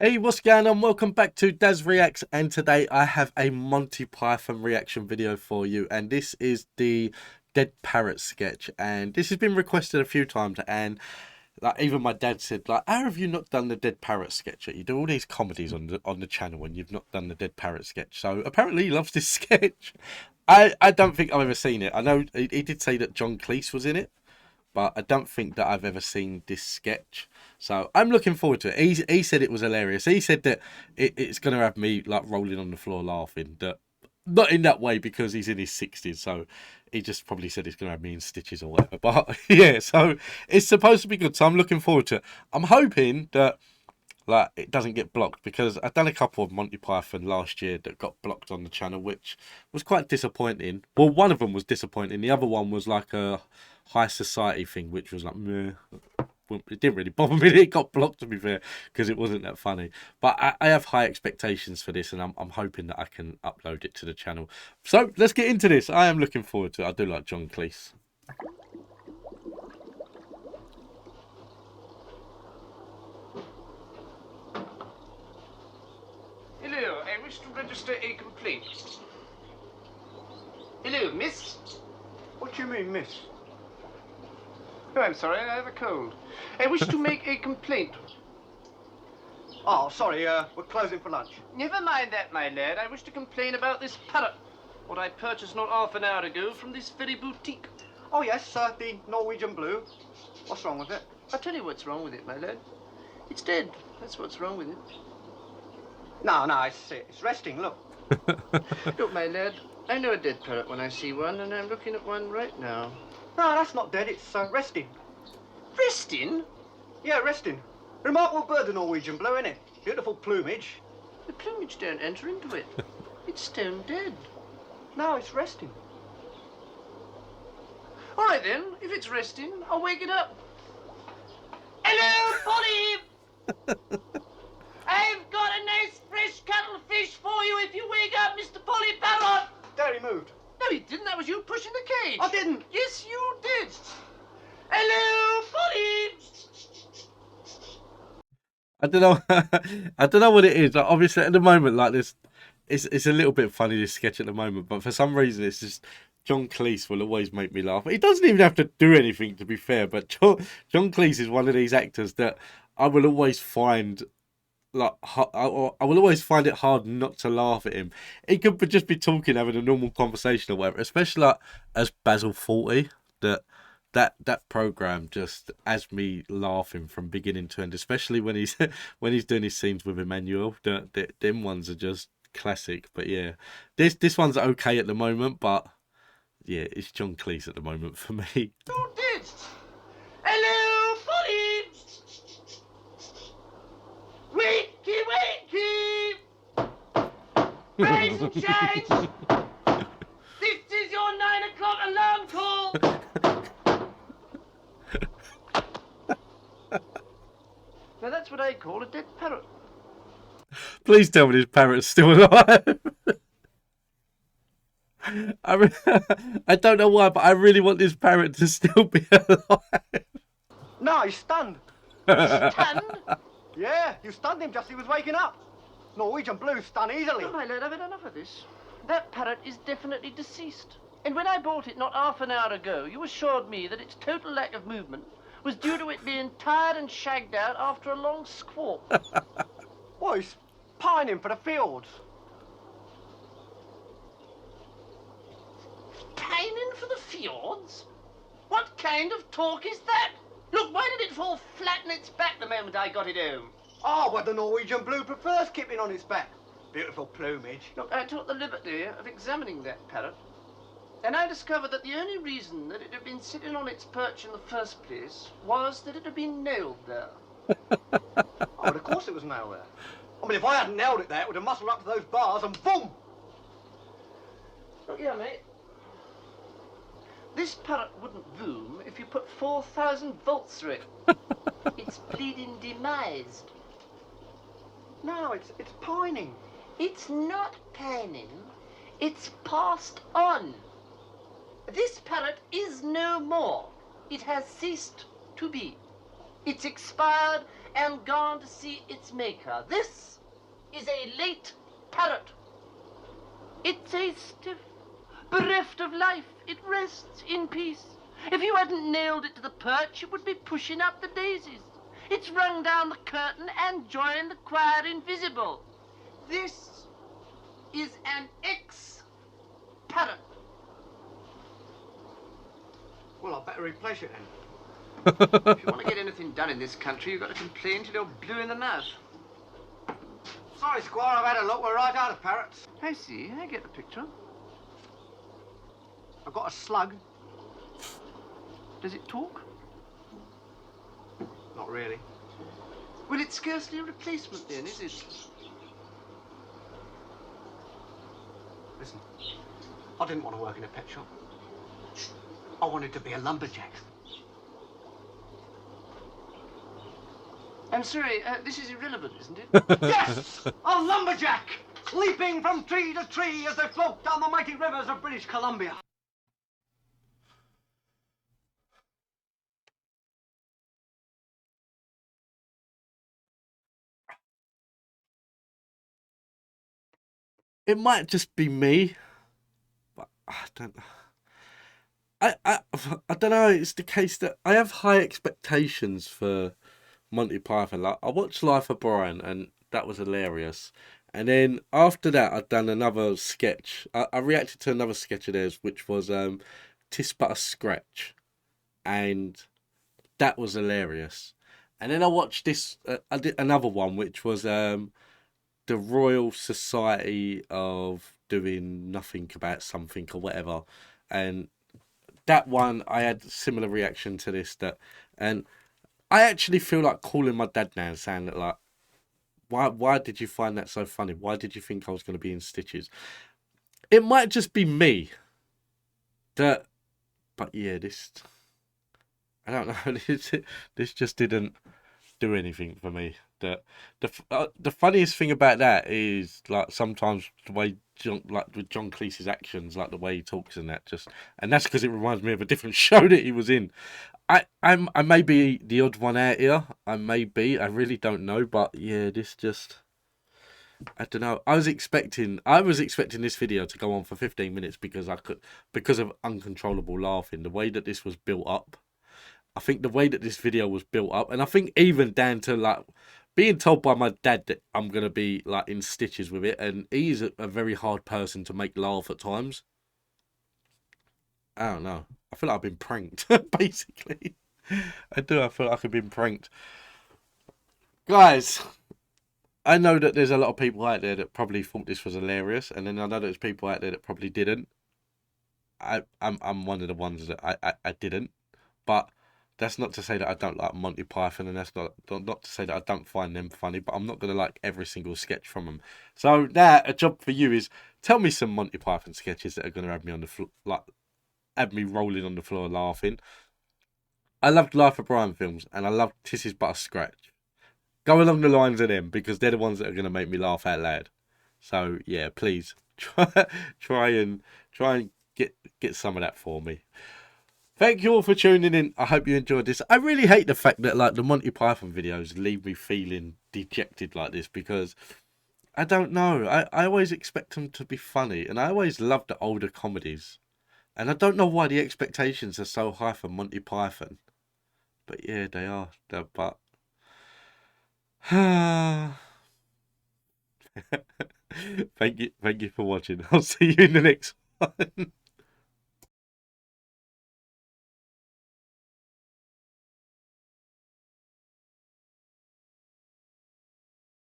Hey, what's going on? Welcome back to Daz Reacts, and today I have a Monty Python reaction video for you, and this is the Dead Parrot sketch, and this has been requested a few times, and like even my dad said, like, how have you not done the Dead Parrot sketch? You do all these comedies on the channel, and you've not done the Dead Parrot sketch. So apparently he loves this sketch. I don't think I've ever seen it. I know he did say that John Cleese was in it, but I don't think that I've ever seen this sketch. So I'm looking forward to it. He said it was hilarious. He said that it's going to have me like rolling on the floor laughing. That not in that way because he's in his 60s. So he just probably said it's going to have me in stitches or whatever. But yeah, so it's supposed to be good. So I'm looking forward to it. I'm hoping that like it doesn't get blocked because I've done a couple of Monty Python last year that got blocked on the channel, which was quite disappointing. Well, one of them was disappointing. The other one was like a high society thing, which was like meh. It didn't really bother me. It got blocked, to be fair, because it wasn't that funny. But I have high expectations for this, and I'm hoping that I can upload it to the channel. So let's get into this. I am looking forward to it. I do like John Cleese. Hello, I wish to register a complaint. Hello, miss. What do you mean, miss? Oh, I'm sorry, I have a cold. I wish to make a complaint. Oh, sorry, we're closing for lunch. Never mind that, my lad. I wish to complain about this parrot. What I purchased not half an hour ago from this very boutique. Oh, yes, the Norwegian blue. What's wrong with it? I'll tell you what's wrong with it, my lad. It's dead. That's what's wrong with it. No, it's resting, look. Look, my lad, I know a dead parrot when I see one, and I'm looking at one right now. No, that's not dead, it's resting. Resting? Yeah, resting. Remarkable bird, the Norwegian blue, innit? Beautiful plumage. The plumage don't enter into it. It's stone dead. No, it's resting. All right, then. If it's resting, I'll wake it up. Hello, Polly! I've got a nice fresh cuttlefish for you if you wake up, Mr. Polly Parrot. There, he moved. No, he didn't. That was you pushing the cage. I didn't. Yes, you did. Hello, Polly! I don't know. I don't know what it is. Like, obviously, at the moment, like this, it's a little bit funny, this sketch at the moment. But for some reason, it's just John Cleese will always make me laugh. He doesn't even have to do anything, to be fair. But John Cleese is one of these actors that I will always find. Like I will always find it hard not to laugh at him. He could just be talking, having a normal conversation or whatever. Especially like as Basil 40, that program just has me laughing from beginning to end. Especially when he's when he's doing his scenes with Emmanuel. Them ones are just classic. But yeah, this one's okay at the moment. But yeah, it's John Cleese at the moment for me. You did. Hello, Polly! Wakey, wakey! Rise and shine! This is your 9 o'clock alarm call! Now that's what I call a dead parrot. Please tell me this parrot's still alive. I don't know why, but I really want this parrot to still be alive. No, he's stunned. Stunned? Yeah, you stunned him just as he was waking up. Norwegian blue stun easily. Oh, my lad, I've had enough of this. That parrot is definitely deceased. And when I bought it not half an hour ago, you assured me that its total lack of movement was due to it being tired and shagged out after a long squawk. Well, he's pining for the fields. Pining for the fjords? What kind of talk is that? Look, why did it fall flat on its back the moment I got it home? Oh, well, the Norwegian blue prefers keeping on its back. Beautiful plumage. Look, I took the liberty of examining that parrot, and I discovered that the only reason that it had been sitting on its perch in the first place was that it had been nailed there. Oh, but of course it was nailed there. I mean, if I hadn't nailed it there, it would have muscled up to those bars and boom! Look here, mate. This parrot wouldn't boom if you put 4,000 volts through it. It's bleeding demised. No, it's pining. It's not pining. It's passed on. This parrot is no more. It has ceased to be. It's expired and gone to see its maker. This is a late parrot. It's a stiff, bereft of life. It rests in peace. If you hadn't nailed it to the perch, it would be pushing up the daisies. It's rung down the curtain and joined the choir invisible. This is an ex-parrot. Well, I'd better replace it then. If you want to get anything done in this country, you've got to complain till you're blue in the mouth. Sorry, Squire, I've had a look. We're right out of parrots. I see. I get the picture. I've got a slug. Does it talk? Not really. Well, it's scarcely a replacement then, is it? Listen, I didn't want to work in a pet shop. I wanted to be a lumberjack. I'm sorry, this is irrelevant, isn't it? Yes! A lumberjack! Leaping from tree to tree as they float down the mighty rivers of British Columbia. It might just be me, but I don't. I don't know. It's the case that I have high expectations for Monty Python. Like I watched Life of Brian, and that was hilarious. And then after that, I'd done another sketch. I reacted to another sketch of theirs, which was "Tis But a Scratch," and that was hilarious. And then I watched this. I did another one, which was the Royal Society of Doing Nothing About Something or whatever, and that one I had a similar reaction to this. And I actually feel like calling my dad now and saying that, like, why did you find that so funny? Why did you think I was going to be in stitches? It might just be me that, but yeah, this, I don't know. This just didn't do anything for me. The funniest thing about that is, like, sometimes the way like with John Cleese's actions, like the way he talks and that, just, and that's because it reminds me of a different show that he was in. I may be the odd one out here. I may be. I really don't know. But yeah, this just, I don't know. I was expecting this video to go on for 15 minutes because of uncontrollable laughing. The way that this was built up, I think the way that this video was built up, and I think even down to, like, being told by my dad that I'm gonna be, like, in stitches with it, and he's a very hard person to make laugh at times. I don't know. I feel like I've been pranked, basically. I do. I feel like I've been pranked, guys. I know that there's a lot of people out there that probably thought this was hilarious, and then I know there's people out there that probably didn't. I'm one of the ones that I didn't, but that's not to say that I don't like Monty Python, and that's not to say that I don't find them funny, but I'm not gonna like every single sketch from them. So now a job for you is tell me some Monty Python sketches that are gonna have me on the floor, like, have me rolling on the floor laughing. I loved Life of Brian films, and I loved This Is But a Scratch. Go along the lines of them, because they're the ones that are gonna make me laugh out loud. So yeah, please try and get some of that for me. Thank you all for tuning in. I hope you enjoyed this. I really hate the fact that, like, the Monty Python videos leave me feeling dejected like this, because I don't know. I always expect them to be funny, and I always love the older comedies. And I don't know why the expectations are so high for Monty Python. But yeah, they are. But thank you for watching. I'll see you in the next one.